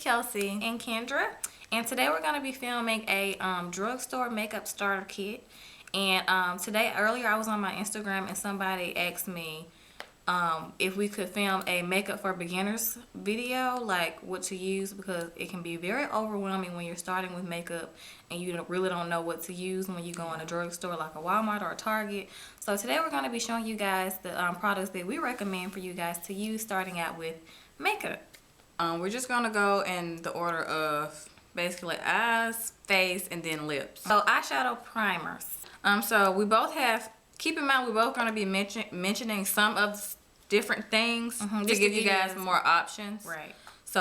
Kelsey and Kendra, and today we're going to be filming a drugstore makeup starter kit. And today, earlier I was on my Instagram and somebody asked me if we could film a makeup for beginners video, like what to use, because it can be very overwhelming when you're starting with makeup and you really don't know what to use when you go in a drugstore like a Walmart or a Target. So today we're going to be showing you guys the products that we recommend for you guys to use starting out with makeup. We're just going to go in the order of basically eyes, face, and then lips. So eyeshadow primers. So we both have, keep in mind we're both going to be mentioning some of different things to give you guys more options. Right. So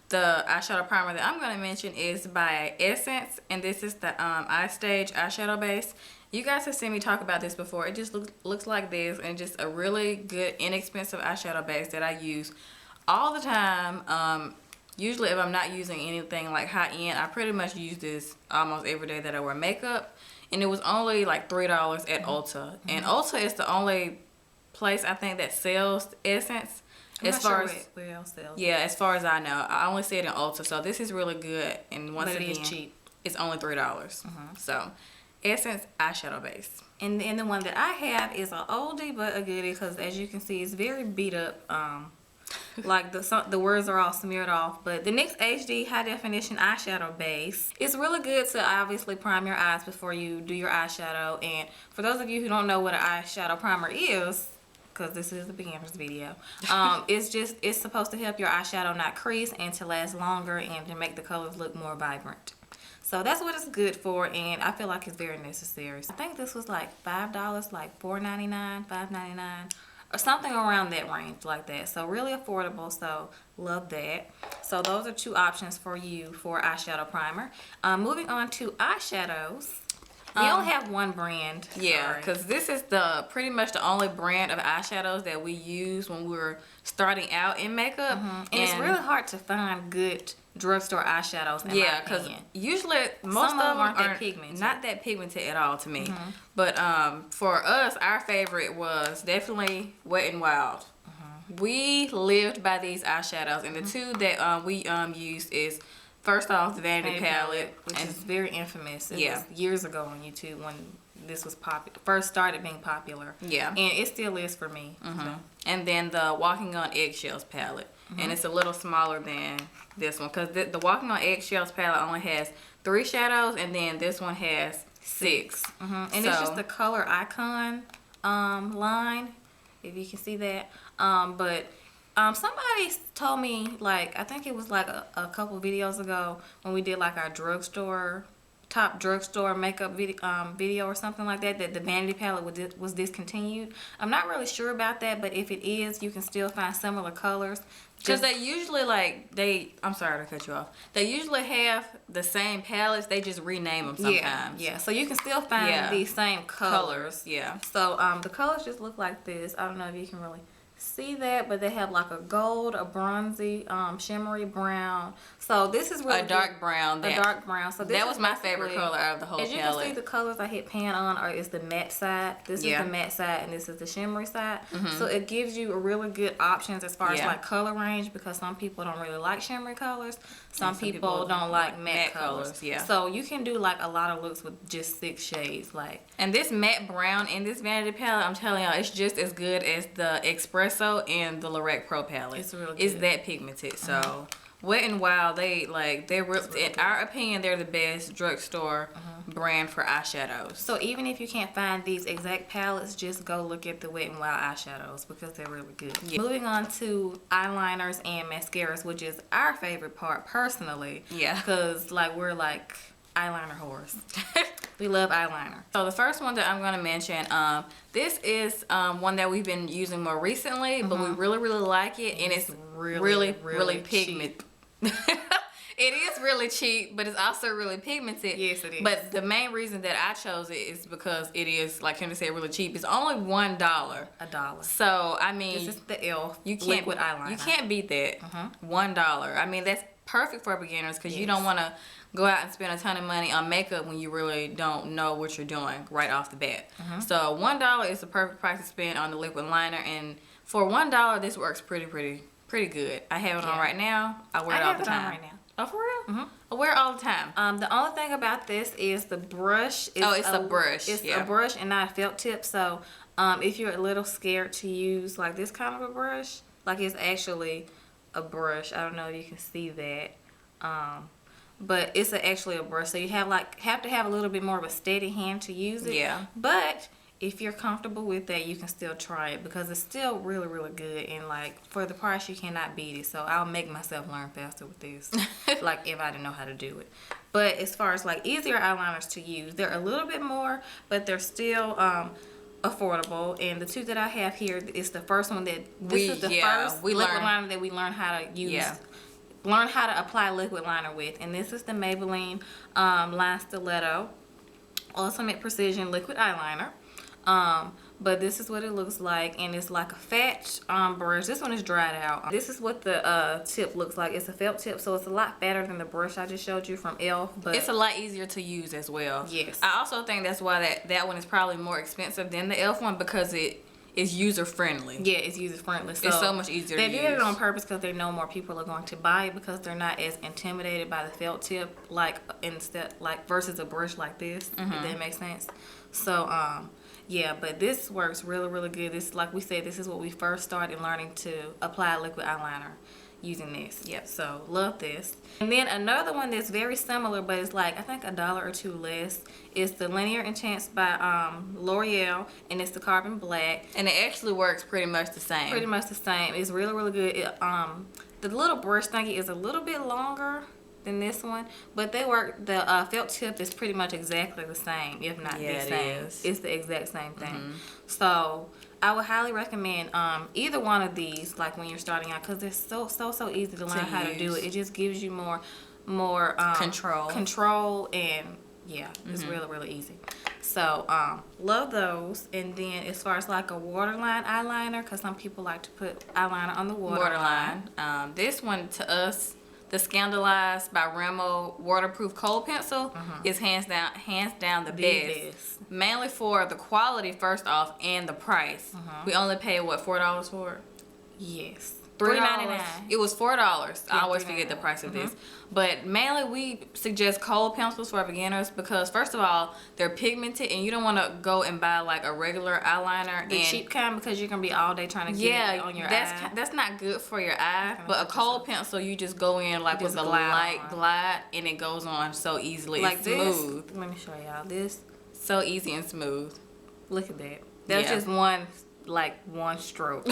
the eyeshadow primer that I'm going to mention is by Essence, and this is the Eye Stage eyeshadow base. You guys have seen me talk about this before. It just looks like this, and just a really good inexpensive eyeshadow base that I use all the time. Usually if I'm not using anything like high-end, I pretty much use this almost every day that I wear makeup. And it was only like $3 at Ulta. And Ulta is the only place I think that sells Essence. As far as where else sells. Yeah, as far as I know. I only see it in Ulta. So this is really good. And once again, it's cheap. It's only $3. So Essence eyeshadow base. And the one that I have is an oldie but a goodie, because as you can see, it's very beat up. Like the words are all smeared off. But the NYX HD high definition eyeshadow base, it's really good to obviously prime your eyes before you do your eyeshadow. And for those of you who don't know what an eyeshadow primer is, because this is the beginner's video, it's supposed to help your eyeshadow not crease and to last longer and to make the colors look more vibrant. So that's what it's good for, and I feel like it's very necessary. So I think this was like $5, like $4.99, $5.99. Or something around that range like that. So really affordable, so love that. So those are two options for you for eyeshadow primer. Moving on to eyeshadows. We only have one brand. Yeah, because this is pretty much the only brand of eyeshadows that we use when we're starting out in makeup. And it's really hard to find good drugstore eyeshadows in my because usually most of them aren't that pigmented. Not that pigmented at all to me. But for us, our favorite was definitely Wet n Wild. We lived by these eyeshadows, and the two that we used is, first off, the Vanity palette, which is very infamous. It was years ago on YouTube when this was first started being popular. Yeah. And it still is for me. So. And then the Walking on Eggshells palette. And it's a little smaller than this one, because the Walking on Eggshells palette only has 3 shadows, and then this one has 6. And so, it's just the color icon line, if you can see that. But somebody told me, like, I think it was like a couple videos ago when we did like our top drugstore makeup video or something like that, that the Vanity palette was discontinued. I'm not really sure about that, but if it is, you can still find similar colors. Because they usually I'm sorry to cut you off. They usually have the same palettes. They just rename them sometimes. Yeah. So you can still find these same colors. Yeah. So the colors just look like this. I don't know if you can really see that, but they have like a gold, a bronzy, shimmery brown. So this is really a dark brown. A dark brown. So that was my favorite color out of the whole palette. As you can see, the colors I hit pan on is the matte side. This is the matte side, and this is the shimmery side. So it gives you a really good options as far as like color range, because some people don't really like shimmery colors. Some people don't like matte colors. So you can do like a lot of looks with just 6 shades. And this matte brown in this Vanity palette, I'm telling y'all, it's just as good as the Espresso and the LA Pro palette. It's really good. It's that pigmented. So Wet n Wild, they're in our opinion, they're the best drugstore brand for eyeshadows. So even if you can't find these exact palettes, just go look at the Wet n Wild eyeshadows, because they're really good. Moving on to eyeliners and mascaras, which is our favorite part personally. Because we're like eyeliner whores. We love eyeliner. So the first one that I'm going to mention, this is one that we've been using more recently, but we really like it, and it's really pigmented. It is really cheap, but it's also really pigmented. Yes, it is. But the main reason that I chose it is because it is, like Kendra said, really cheap. It's only $1. $1. So I mean, this is the e.l.f. liquid eyeliner. You can't beat that. $1. I mean, that's perfect for beginners, because you don't want to go out and spend a ton of money on makeup when you really don't know what you're doing right off the bat. So $1 is the perfect price to spend on the liquid liner, and for $1 this works pretty pretty good. I have it on right now. I wear it I all have the it on time. right now. Oh, for real? I wear it all the time. The only thing about this is the brush. It's a brush. It's a brush and not a felt tip. So if you're a little scared to use like this kind of a brush, like it's actually a brush. I don't know if you can see that. But it's actually a brush. So you have to have a little bit more of a steady hand to use it. Yeah. But if you're comfortable with that, you can still try it because it's still really, really good. And like for the price, you cannot beat it. So I'll make myself learn faster with this. Like if I didn't know how to do it. But as far as like easier eyeliners to use, they're a little bit more, but they're still affordable. And the two that I have here is the first one that this is the first liquid liner that we learned how to use. Yeah. Learn how to apply liquid liner with. And this is the Maybelline Line Stiletto Ultimate Precision Liquid Eyeliner. But this is what it looks like, and it's like a fat brush. This one is dried out. This is what the tip looks like. It's a felt tip, so it's a lot fatter than the brush I just showed you from e.l.f. But it's a lot easier to use as well. Yes. I also think that's why that one is probably more expensive than the e.l.f. one, because it is user friendly. Yeah, it's user friendly. So it's so much easier to use. They did it on purpose because they know more people are going to buy it because they're not as intimidated by the felt tip versus a brush like this. If that makes sense. So yeah, but this works really, really good. This, like we said, this is what we first started learning to apply liquid eyeliner using this. Yep, so love this. And then another one that's very similar, but it's like I think $1 or $2 less, is the Linear Intense by Loreal, and it's the Carbon Black. And it actually works pretty much the same. Pretty much the same. It's really, really good. The little brush thingy is a little bit longer than this one, but they work. The felt tip is pretty much exactly the same, if not the same. It's the exact same thing. So I would highly recommend either one of these, like when you're starting out, because it's so easy to learn how to do it. It just gives you more control, and yeah, it's really, really easy. So love those. And then as far as like a waterline eyeliner, because some people like to put eyeliner on the waterline. This one to us, the Scandaleyes by Rimmel waterproof Kohl pencil is hands down the best. Mainly for the quality first off and the price. We only paid what, $4 for it? Yes. $3.99. It was $4. I always forget the price of this. But mainly we suggest Kohl pencils for beginners because first of all, they're pigmented and you don't want to go and buy like a regular eyeliner. The cheap kind, because you're going to be all day trying to get it on your eye. That's not good for your eye. But a Kohl pencil, you just go in like with a light glide and it goes on so easily. Like it's smooth. Let me show y'all this. So easy and smooth. Look at that. That's just one stroke.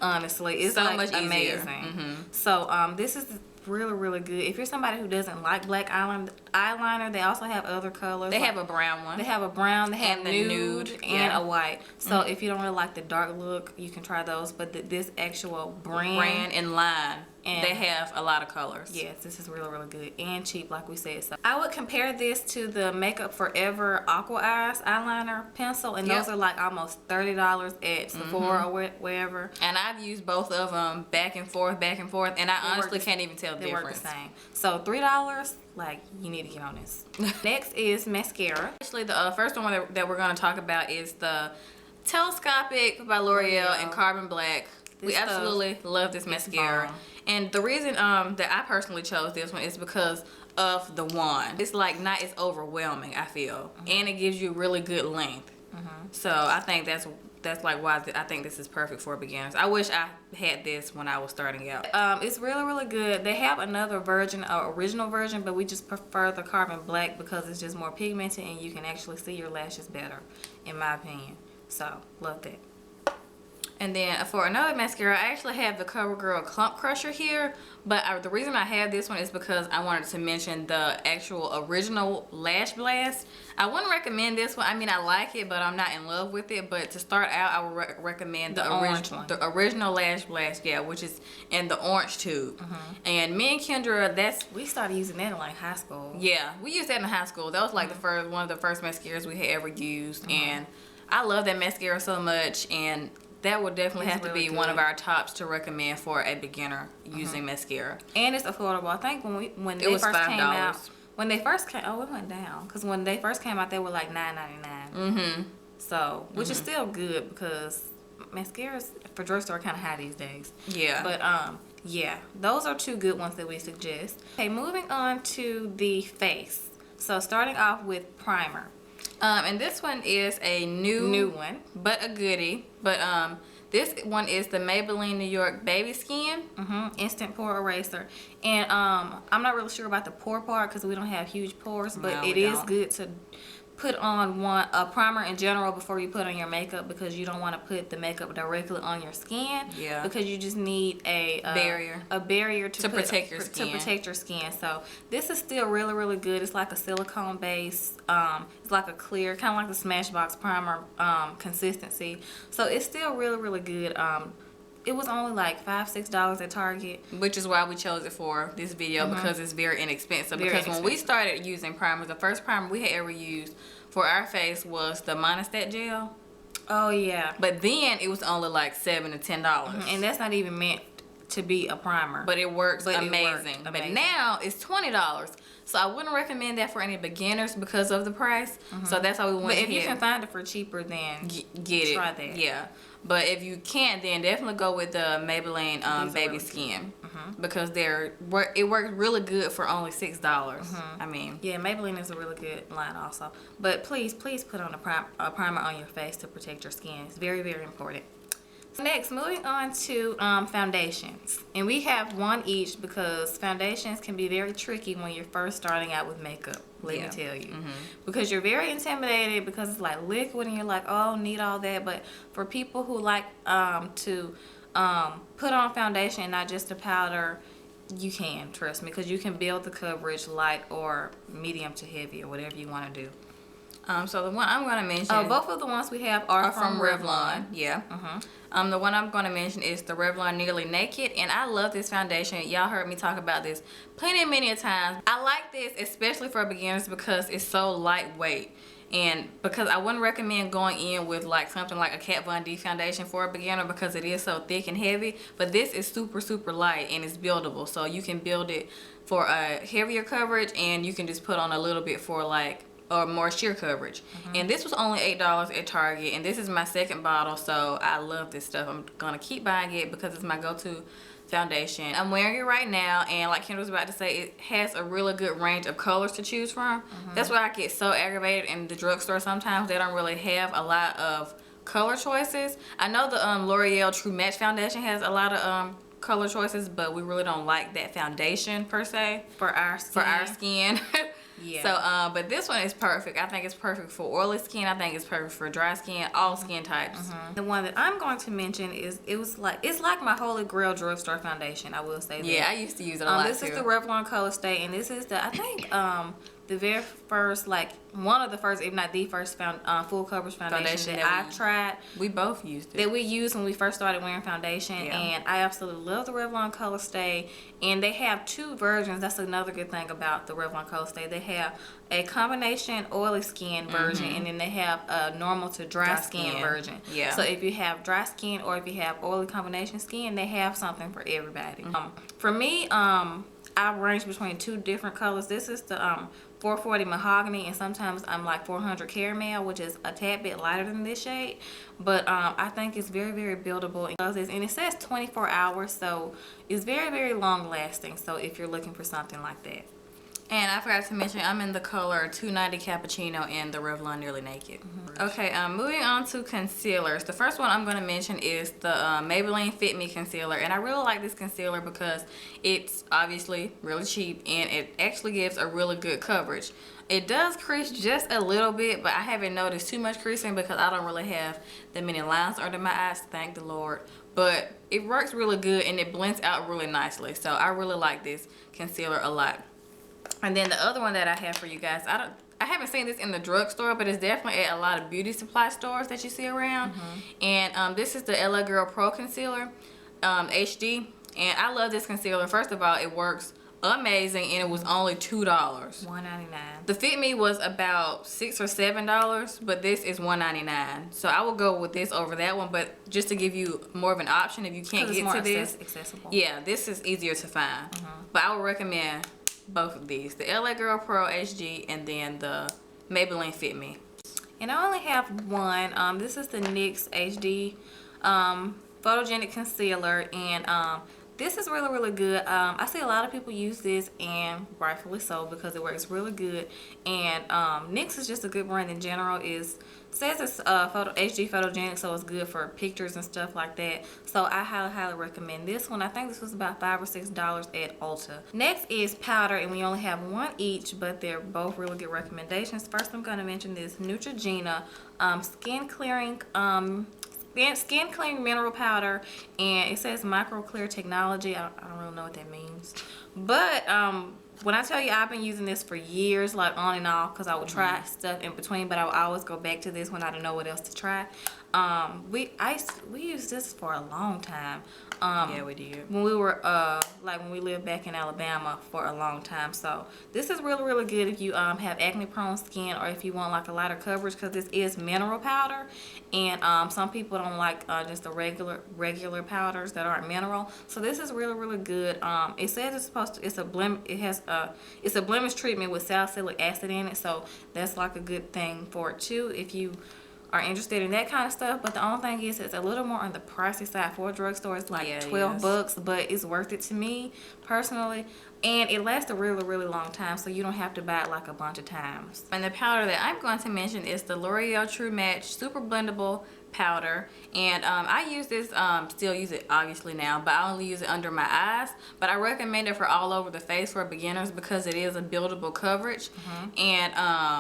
Honestly, it's so like much amazing. So this is really, really good. If you're somebody who doesn't like black eyeliner, they also have other colors. They have a brown one. They have a brown. They have nude and a white. So if you don't really like the dark look, you can try those. But this actual brand and line, and they have a lot of colors. Yes, this is really, really good and cheap, like we said. So I would compare this to the Makeup Forever Aqua Eyes eyeliner pencil, and those are like almost $30 at Sephora or wherever. And I've used both of them back and forth, and I honestly can't even tell the difference. They work the same. So $3, like, you need to get on this. Next is mascara. Actually, the first one that we're going to talk about is the Telescopic by L'Oreal in Carbon Black. We absolutely love this mascara. And the reason that I personally chose this one is because of the wand. It's like not as overwhelming, I feel. And it gives you really good length. So I think that's like why I think this is perfect for beginners. I wish I had this when I was starting out. It's really, really good. They have another version, original version, but we just prefer the Carbon Black because it's just more pigmented and you can actually see your lashes better, in my opinion. So, love that. And then for another mascara, I actually have the CoverGirl Clump Crusher here. But the reason I have this one is because I wanted to mention the actual original Lash Blast. I wouldn't recommend this one. I mean, I like it, but I'm not in love with it. But to start out, I would recommend the original Lash Blast, which is in the orange tube. And me and Kendra, we started using that in like high school. Yeah, we used that in high school. That was like one of the first mascaras we had ever used. And I love that mascara so much. And that would definitely have to be one of our tops to recommend for a beginner using mascara. And it's affordable. I think when they first came out, it went down because when they first came out, they were like $9.99. So, which is still good because mascaras for drugstore are kind of high these days. Yeah. But yeah, those are two good ones that we suggest. Okay, moving on to the face. So starting off with primer. And this one is a new one, but a goodie. But this one is the Maybelline New York Baby Skin. Instant pore eraser. And I'm not really sure about the pore part because we don't have huge pores, but No, it we is don't. good to put on a primer in general before you put on your makeup, because you don't want to put the makeup directly on your skin. Yeah. Because you just need a barrier to protect your skin. To protect your skin. So this is still really, really good. It's like a silicone base. It's like a clear, kind of like the Smashbox primer consistency. So it's still really, really good. It was only like $5-6 at Target, Which is why we chose it for this video, because it's very inexpensive. When we started using primers, the first primer we had ever used for our face was the Monistat gel. Oh yeah. But then it was only like $7 to $10. And that's not even meant to be a primer. But it works But it amazing. worked But amazing. now it's $20. So I wouldn't recommend that for any beginners because of the price. So that's why we went But if ahead. you can find it for cheaper, then Get it. try that. Yeah. But if you can't, then definitely go with the Maybelline These are Baby really Skin. Because it worked really good for only $6. I mean, Yeah, Maybelline is a really good line also. But please put on a primer on your face to protect your skin. It's very, very important. So next, moving on to foundations. And we have one each because foundations can be very tricky when you're first starting out with makeup. Let me tell you. Because you're very intimidated because it's like liquid and you're like, oh, need all that. But for people who like to put on foundation and not just a powder, you can, trust me, because you can build the coverage light or medium to heavy or whatever you want to do. so the one I'm going to mention... Both of the ones we have are from Revlon. Yeah. The one I'm going to mention is the Revlon Nearly Naked. And I love this foundation. Y'all heard me talk about this many times. I like this, especially for beginners, because it's so lightweight. And because I wouldn't recommend going in with like something like a Kat Von D foundation for a beginner because it is so thick and heavy. But this is super, super light and it's buildable. So you can build it for a heavier coverage and you can just put on a little bit for like or more sheer coverage. And this was only $8 at Target. And this is my second bottle. So I love this stuff. I'm going to keep buying it because it's my go-to foundation. I'm wearing it right now, and like Kendra was about to say, it has a really good range of colors to choose from. That's why I get so aggravated in the drugstore sometimes. They don't really have a lot of color choices. I know the L'Oreal True Match foundation has a lot of color choices, but we really don't like that foundation per se For our skin. Yeah. So, but this one is perfect. I think it's perfect for oily skin. I think it's perfect for dry skin, all skin types. The one that I'm going to mention is it's like my Holy Grail drugstore foundation. I will say that. Yeah, I used to use it a lot This too. is the Revlon Color Stay, and this is the I think the very first, like one of the first, if not the first full coverage foundation that I've tried. We both used it. That we used when we first started wearing foundation, and I absolutely love the Revlon Color Stay. And they have two versions. That's another good thing about the Revlon Color Stay. They have a combination oily skin version, and then they have a normal to dry skin version. Yeah. So if you have dry skin or if you have oily combination skin, they have something for everybody. For me, I range between two different colors. This is the 440 Mahogany, and sometimes I'm like 400 Caramel, which is a tad bit lighter than this shade. But I think it's very, very buildable. And it says 24 hours, so it's very, very long lasting. So if you're looking for something like that. And I forgot to mention, I'm in the color 290 Cappuccino in the Revlon Nearly Naked. Okay, moving on to concealers. The first one I'm going to mention is the Maybelline Fit Me Concealer. And I really like this concealer because it's obviously really cheap and it actually gives a really good coverage. It does crease just a little bit, but I haven't noticed too much creasing because I don't really have that many lines under my eyes, thank the Lord. But it works really good and it blends out really nicely. So I really like this concealer a lot. And then the other one that I have for you guys, I haven't seen this in the drugstore, but it's definitely at a lot of beauty supply stores that you see around. And this is the L.A Girl Pro Concealer HD. And I love this concealer. First of all, it works amazing, and it was only $2. $1.99. The Fit Me was about $6 or $7, but this is $1.99. So I will go with this over that one, but just to give you more of an option if you can't get to this. Accessible. Yeah, this is easier to find. But I would recommend both of these, the L.A Girl Pro HD and then the Maybelline Fit Me. And I only have one. This is the NYX HD Photogenic Concealer, and this is really, really good. I see a lot of people use this, and rightfully so, because it works really good. And NYX is just a good brand in general. Says it's HD Photogenic, so it's good for pictures and stuff like that. So I highly, highly recommend this one. I think this was about $5 or $6 at Ulta. Next is powder, and we only have one each, but they're both really good recommendations. First, I'm going to mention this Neutrogena skin clearing mineral powder, and it says micro clear technology. I don't really know what that means, but when I tell you I've been using this for years, like on and off, because I would try stuff in between, but I would always go back to this when I didn't know what else to try. We used this for a long time. Yeah, we did. When we were when we lived back in Alabama for a long time. So this is really, really good if you have acne prone skin, or if you want like a lighter coverage, because this is mineral powder, and some people don't like just the regular powders that aren't mineral. So this is really, really good. It says it's supposed to, it's a blemish treatment with salicylic acid in it, so that's like a good thing for it too if you are interested in that kind of stuff. But the only thing is, it's a little more on the pricey side for a drugstore. It's like $12, but it's worth it to me personally, and it lasts a really, really long time, so you don't have to buy it like a bunch of times. And the powder that I'm going to mention is the L'Oreal True Match Super Blendable powder, and I use this, still use it obviously now, but I only use it under my eyes, but I recommend it for all over the face for beginners because it is a buildable coverage. And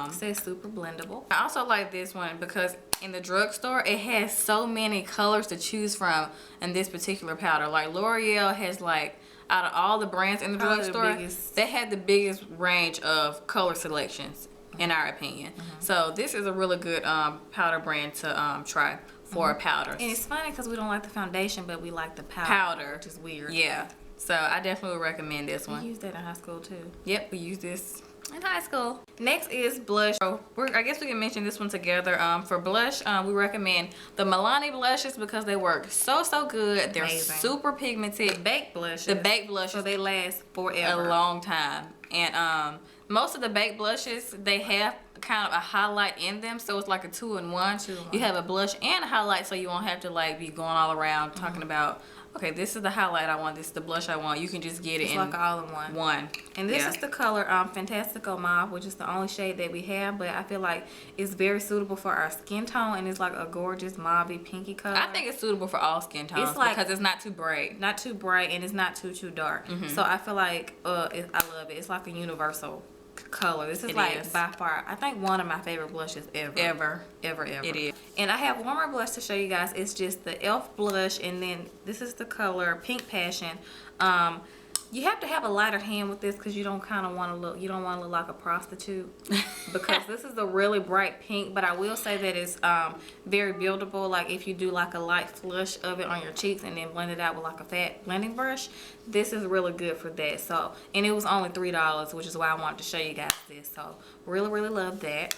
it says super blendable. I also like this one because in the drugstore it has so many colors to choose from in this particular powder. Like L'Oreal has, like, out of all the brands in the drugstore, they have the biggest range of color selections, in our opinion. So this is a really good powder brand to try for powders. And it's funny because we don't like the foundation, but we like the powder, which is weird. Yeah. So I definitely would recommend this one. We used that in high school too. Yep, we use this in high school. Next is blush. So I guess we can mention this one together. For blush, we recommend the Milani blushes because they work so good. They're super pigmented. Baked blushes. The baked blushes. So they last forever. A long time. And most of the baked blushes, they have kind of a highlight in them, so it's like a two-in-one. You have a blush and a highlight, so you won't have to like be going all around talking about, okay, this is the highlight I want, this is the blush I want. You can just get it in like all in one. And this is the color Fantastico Mauve, which is the only shade that we have, but I feel like it's very suitable for our skin tone, and it's like a gorgeous mauvey pinky color. I think it's suitable for all skin tones, it's like, because it's not too bright. Not too bright, and it's not too dark. So I feel like I love it. It's like a universal color. This is by far, I think, one of my favorite blushes ever. It is. And I have one more blush to show you guys. It's just the e.l.f. blush, and then this is the color Pink Passion. You have to have a lighter hand with this because you don't want to look like a prostitute because this is a really bright pink, but I will say that it's very buildable. Like if you do like a light flush of it on your cheeks and then blend it out with like a fat blending brush, this is really good for that. So, and it was only $3, which is why I wanted to show you guys this. So really, really love that.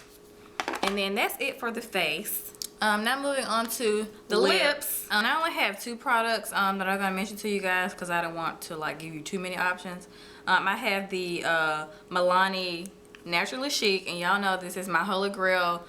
And then that's it for the face. Now moving on to the lips. I only have two products that I'm going to mention to you guys because I don't want to like give you too many options. I have the Milani Naturally Chic, and y'all know this is my holy grail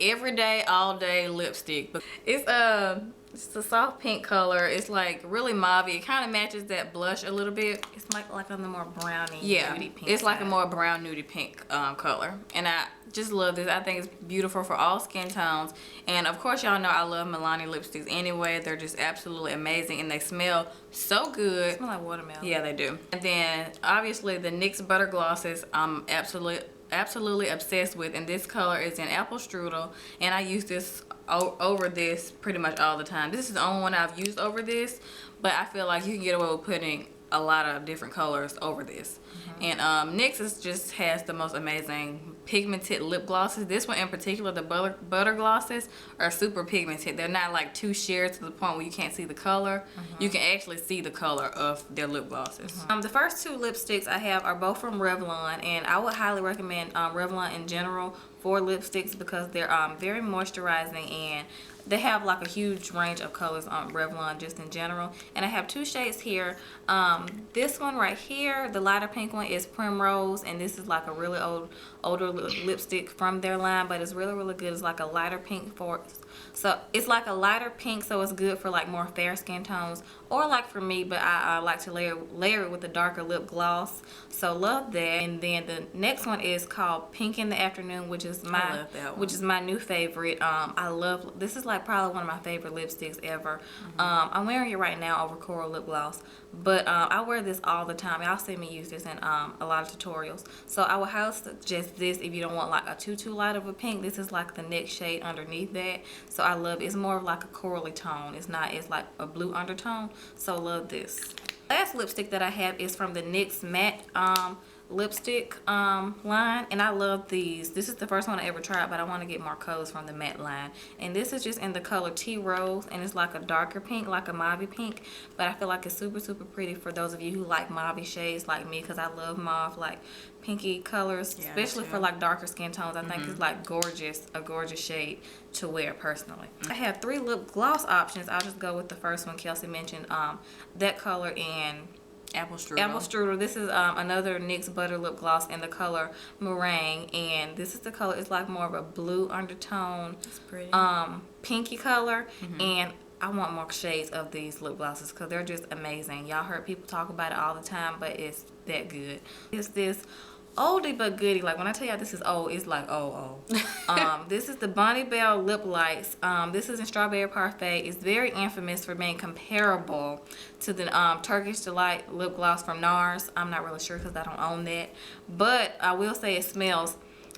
everyday, all day lipstick. It's a soft pink color. It's like really mauve. It kind of matches that blush a little bit. It's like on the more browny, nudie pink it's side. like a more brown nudie pink color, and I just love this. I think it's beautiful for all skin tones, and of course y'all know I love Milani lipsticks anyway. They're just absolutely amazing, and they smell so good. They smell like watermelon. Yeah, they do. And then obviously the NYX butter glosses, I'm absolutely obsessed with, and this color is in Apple Strudel, and I use this over this pretty much all the time. This is the only one I've used over this, but I feel like you can get away with putting a lot of different colors over this. And NYX just has the most amazing pigmented lip glosses. This one in particular, the butter glosses, are super pigmented. They're not like too sheer to the point where you can't see the color. You can actually see the color of their lip glosses. The first two lipsticks I have are both from Revlon, and I would highly recommend Revlon in general for lipsticks because they're very moisturizing, and they have like a huge range of colors on Revlon just in general. And I have 2 shades here. This one right here, the lighter pink one, is Primrose, and this is like a really older lipstick from their line, but it's really, really good. It's like a lighter pink so it's like a lighter pink, so it's good for like more fair skin tones, or like for me, but I like to layer it with a darker lip gloss. So love that. And then the next one is called Pink in the Afternoon, which is my new favorite. I love this. Is like probably one of my favorite lipsticks ever. I'm wearing it right now over Kohl lip gloss, but I wear this all the time. Y'all see me use this in a lot of tutorials. So I would highly suggest this if you don't want like a too light of a pink. This is like the next shade underneath that. So I love it. It's more of like a corally tone. It's like a blue undertone. So love this. Last lipstick that I have is from the NYX matte lipstick line, and I love these. This is the first one I ever tried, but I want to get more colors from the matte line. And this is just in the color Tea Rose, and it's like a darker pink, like a mauve pink, but I feel like it's super pretty for those of you who like mauve shades like me, because I love mauve, like pinky colors, especially for like darker skin tones. I think it's like a gorgeous shade to wear personally. I have 3 lip gloss options. I'll just go with the first one Kelsey mentioned, that color in Apple Strudel. This is another NYX butter lip gloss in the color Meringue, and this is the color. It's like more of a blue undertone, it's pretty. Pinky color, and I want more shades of these lip glosses because they're just amazing. Y'all heard people talk about it all the time, but it's that good. It's this oldie but goodie. Like when I tell y'all this is old, it's like oh. This is the Bonnie Bell Lip Lights. This is in Strawberry Parfait. It's very infamous for being comparable to the Turkish Delight lip gloss from NARS. I'm not really sure because I don't own that, but I will say it smells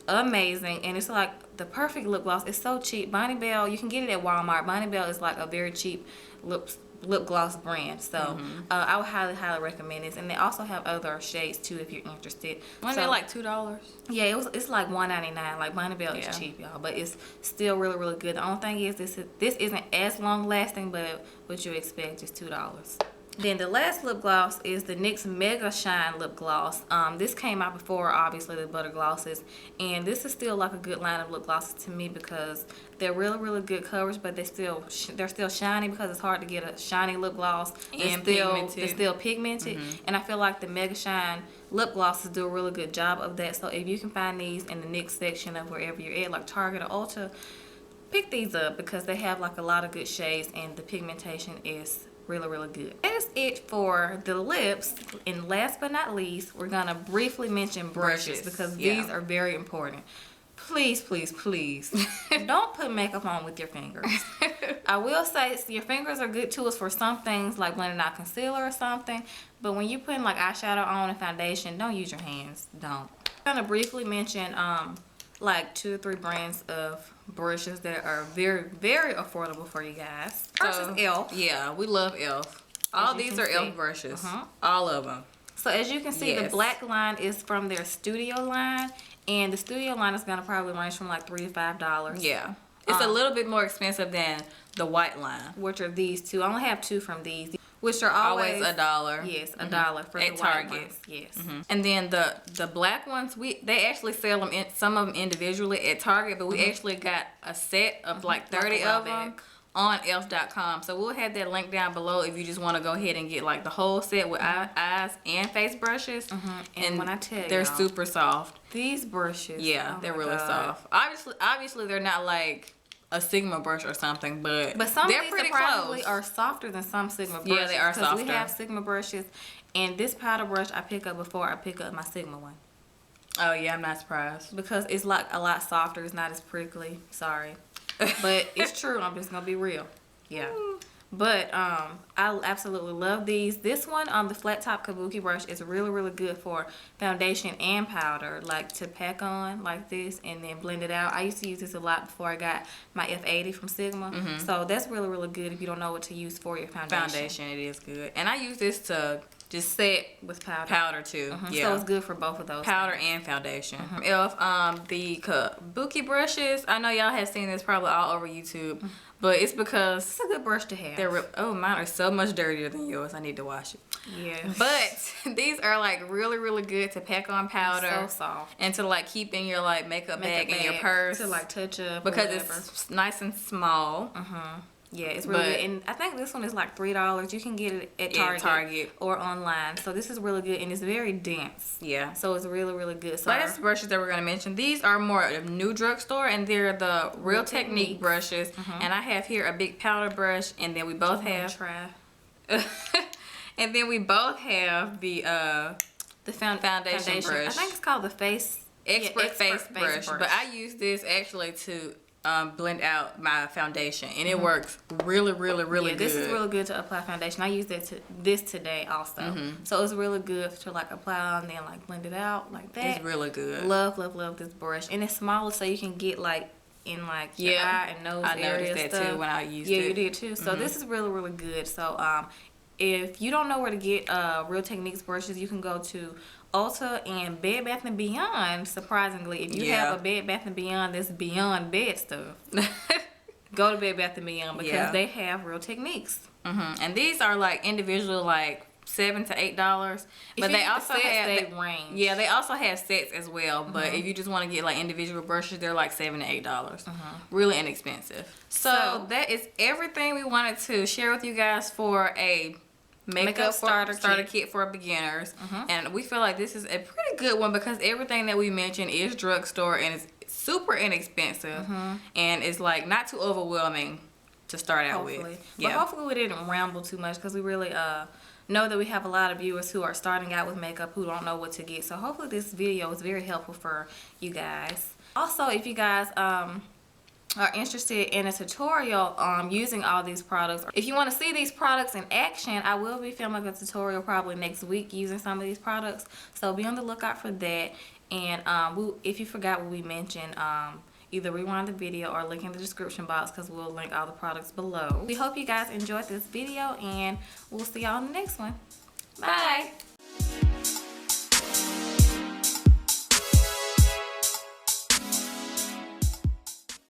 amazing, and it's like the perfect lip gloss. It's so cheap. Bonnie Bell, you can get it at Walmart. Bonnie Bell is like a very cheap lip gloss brand, so I would highly recommend this. And they also have other shades too if you're interested. Wasn't it like $2? Yeah, it's like $1.99. Like Bonnie Bell is cheap, y'all, but it's still really good. The only thing is this isn't as long lasting, but what you expect is $2. Then the last lip gloss is the NYX Mega Shine Lip Gloss. This came out before, obviously, the butter glosses. And this is still like a good line of lip glosses to me because they're really good coverage, but they're still shiny because it's hard to get a shiny lip gloss. And they're still pigmented. And I feel like the Mega Shine lip glosses do a really good job of that. So if you can find these in the NYX section of wherever you're at, like Target or Ulta, pick these up because they have like a lot of good shades and the pigmentation is really good. That is it for the lips. And last but not least, we're gonna briefly mention brushes because these are very important. Please don't put makeup on with your fingers. I will say your fingers are good tools for some things like blending out concealer or something, but when you put like eyeshadow on and foundation, don't use your hands. Don't. I'm gonna briefly mention like 2 or 3 brands of brushes that are very affordable for you guys. First is e.l.f. Yeah, we love e.l.f. All these are e.l.f. brushes. All of them. So as you can see, the black line is from their studio line, and the studio line is gonna probably range from like $3 to $5. Yeah, it's a little bit more expensive than the white line, which are these 2. I only have 2 from these, which are always $1. Yes, $1 for at the Target. White ones. Yes. And then the black ones, they actually sell them some of them individually at Target, but we actually got a set of like 30 of them on elf.com. So we'll have that link down below if you just want to go ahead and get like the whole set with eyes and face brushes. And when I tell you, they're super soft. These brushes, they're really soft. Obviously they're not like a Sigma brush or something, but some they're of these pretty surprisingly close. are softer than some Sigma brushes. Yeah, they are softer. We have Sigma brushes, and this powder brush I pick up before I pick up my Sigma one. Oh yeah, I'm not surprised because it's like a lot softer. It's not as prickly. Sorry, but it's true. I'm just gonna be real. Yeah. But I absolutely love these. This one, the flat top kabuki brush is really good for foundation and powder, like to pack on like this and then blend it out. I used to use this a lot before I got my F80 from Sigma. So that's really good if you don't know what to use for your foundation. It is good. And I use this to just set with powder. Powder too. Yeah. So it's good for both of those. Powder things. and foundation. If the kabuki brushes, I know y'all have seen this probably all over YouTube, but it's because it's a good brush to have. They're oh, mine are so much dirtier than yours. I need to wash it. Yeah. But these are like really, really good to pack on powder. So soft. And to like keep in your like makeup bag in your purse. To like touch up. Because it's nice and small. Yeah, it's really good. And I think this one is like $3. You can get it at Target or online. So this is really good, and it's very dense. Yeah. So it's really, really good. So last brushes that we're going to mention, these are more of new drugstore, and they're the Real Technique brushes. And I have here a big powder brush, and then we both have... and then we both have the foundation brush. I think it's called the Expert face brush. But I use this actually to blend out my foundation, and it works really, really, really good. This is really good to apply foundation. I used this today also. So it's really good to like apply and then like blend it out like that. It's really good. Love, love, love this brush. And it's smaller, so you can get like in like your eye and nose area. I noticed that too when I used it. Yeah, you did too. So this is really, really good. So if you don't know where to get Real Techniques brushes, you can go to Ulta and Bed Bath & Beyond. Surprisingly, if you have a Bed Bath & Beyond that's beyond bed stuff, go to Bed Bath & Beyond because they have Real Techniques. And these are like individual, like $7 to $8, but they also have range. Yeah, they also have sets as well. But if you just want to get like individual brushes, they're like $7 to $8. Really inexpensive. So that is everything we wanted to share with you guys for a makeup starter kit for beginners. And we feel like this is a pretty good one because everything that we mentioned is drugstore and it's super inexpensive and it's like not too overwhelming to start out with. But hopefully we didn't ramble too much because we really know that we have a lot of viewers who are starting out with makeup who don't know what to get. So hopefully this video is very helpful for you guys. Also, if you guys are interested in a tutorial using all these products, if you want to see these products in action, I will be filming a tutorial probably next week using some of these products, so be on the lookout for that. And if you forgot what we mentioned, either rewind the video or link in the description box because we'll link all the products below. We hope you guys enjoyed this video, and we'll see y'all in the next one. Bye.